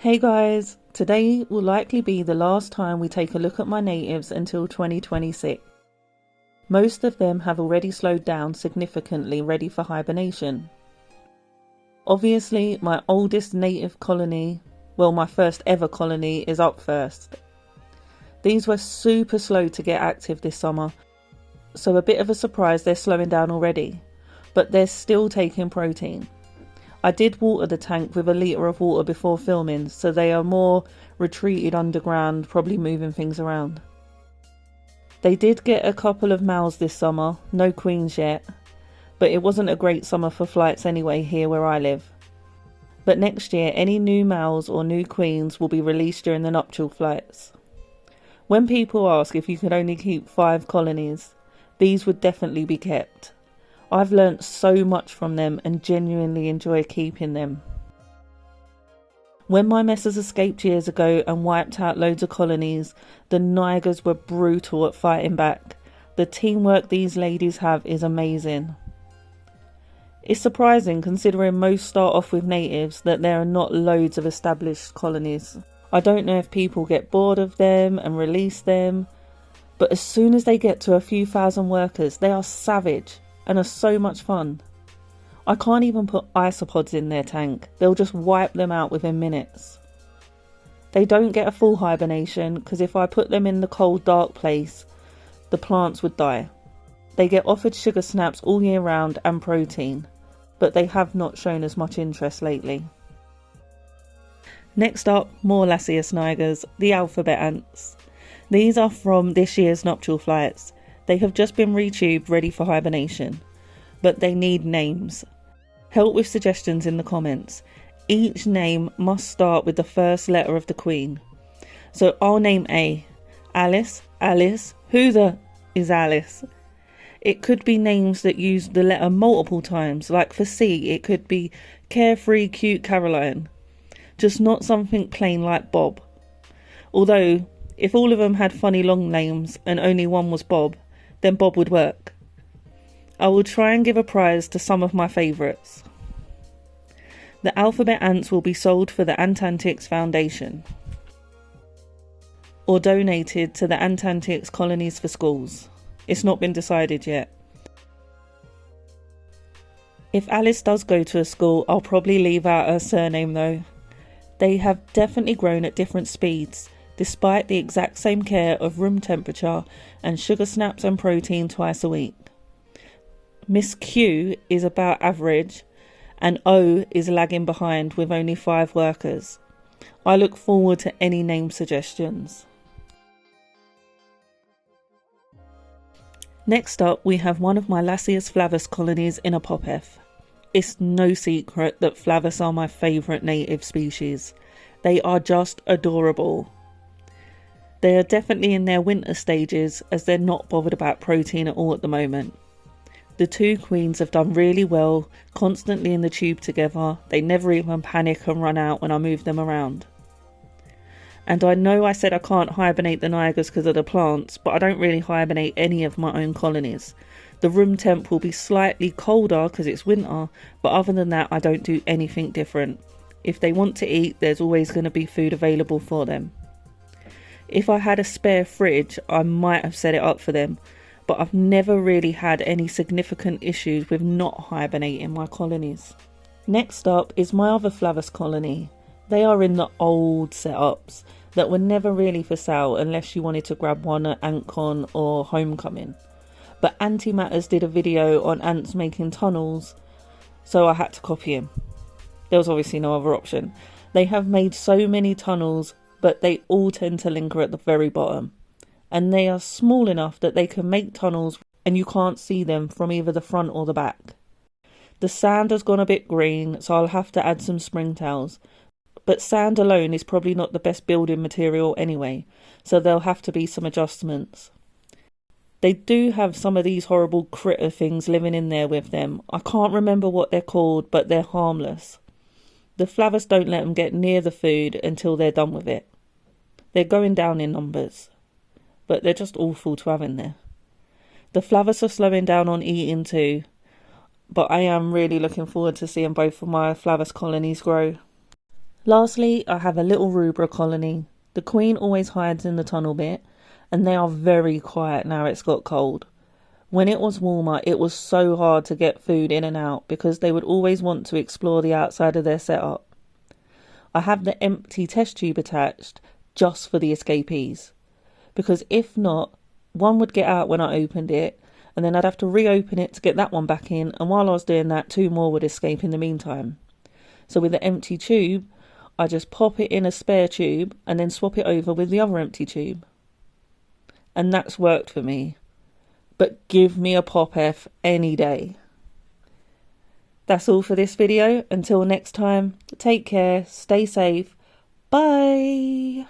Hey guys, today will likely be the last time we take a look at my natives until 2026. Most of them have already slowed down significantly, ready for hibernation. Obviously, my oldest native colony, well, my first ever colony, is up first. These were super slow to get active this summer, so a bit of a surprise they're slowing down already, but they're still taking protein. I did water the tank with a litre of water before filming, so they are more retreated underground, probably moving things around. They did get a couple of males this summer, no queens yet, but it wasn't a great summer for flights anyway here where I live. But next year, any new males or new queens will be released during the nuptial flights. When people ask if you could only keep 5 colonies, these would definitely be kept. I've learnt so much from them and genuinely enjoy keeping them. When my messes escaped years ago and wiped out loads of colonies, the Nigers were brutal at fighting back. The teamwork these ladies have is amazing. It's surprising, considering most start off with natives, that there are not loads of established colonies. I don't know if people get bored of them and release them, but as soon as they get to a few thousand workers, they are savage and are so much fun. I can't even put isopods in their tank. They'll just wipe them out within minutes. They don't get a full hibernation because if I put them in the cold dark place, the plants would die. They get offered sugar snaps all year round and protein, but they have not shown as much interest lately. Next up, more Lasius nigers, the alphabet ants. These are from this year's nuptial flights. They have just been retubed, ready for hibernation, but they need names. Help with suggestions in the comments. Each name must start with the first letter of the queen. So I'll name A. Alice, Alice, who the is Alice? It could be names that use the letter multiple times, like for C, it could be Carefree Cute Caroline. Just not something plain like Bob. Although, if all of them had funny long names and only one was Bob, then Bob would work. I will try and give a prize to some of my favourites. The alphabet ants will be sold for the ANTS Foundation or donated to the ANTS colonies for schools. It's not been decided yet. If Alice does go to a school, I'll probably leave out her surname though. They have definitely grown at different speeds, despite the exact same care of room temperature and sugar snaps and protein twice a week. Miss Q is about average and O is lagging behind with only 5 workers. I look forward to any name suggestions. Next up, we have one of my Lasius flavus colonies in a popeth. It's no secret that flavus are my favourite native species. They are just adorable. They are definitely in their winter stages as they're not bothered about protein at all at the moment. The 2 queens have done really well, constantly in the tube together. They never even panic and run out when I move them around. And I know I said I can't hibernate the nigers because of the plants, but I don't really hibernate any of my own colonies. The room temp will be slightly colder because it's winter, but other than that I don't do anything different. If they want to eat, there's always going to be food available for them. If I had a spare fridge, I might have set it up for them, but I've never really had any significant issues with not hibernating my colonies. Next up is my other flavus colony. They are in the old setups that were never really for sale unless you wanted to grab one at AntCon or Homecoming. But Antimatters did a video on ants making tunnels, so I had to copy him. There was obviously no other option. They have made so many tunnels, but they all tend to linker at the very bottom. And they are small enough that they can make tunnels and you can't see them from either the front or the back. The sand has gone a bit green, so I'll have to add some springtails. But sand alone is probably not the best building material anyway, so there'll have to be some adjustments. They do have some of these horrible critter things living in there with them. I can't remember what they're called, but they're harmless. The flavus don't let them get near the food until they're done with it. They're going down in numbers, but they're just awful to have in there. The flavus are slowing down on eating too, but I am really looking forward to seeing both of my flavus colonies grow. Lastly, I have a little Rubra colony. The queen always hides in the tunnel bit, and they are very quiet now it's got cold. When it was warmer, it was so hard to get food in and out because they would always want to explore the outside of their setup. I have the empty test tube attached just for the escapees, because if not, one would get out when I opened it, and then I'd have to reopen it to get that one back in, and while I was doing that, 2 more would escape in the meantime. So with the empty tube, I just pop it in a spare tube and then swap it over with the other empty tube. And that's worked for me. But give me a pop F any day. That's all for this video. Until next time, take care, stay safe, bye.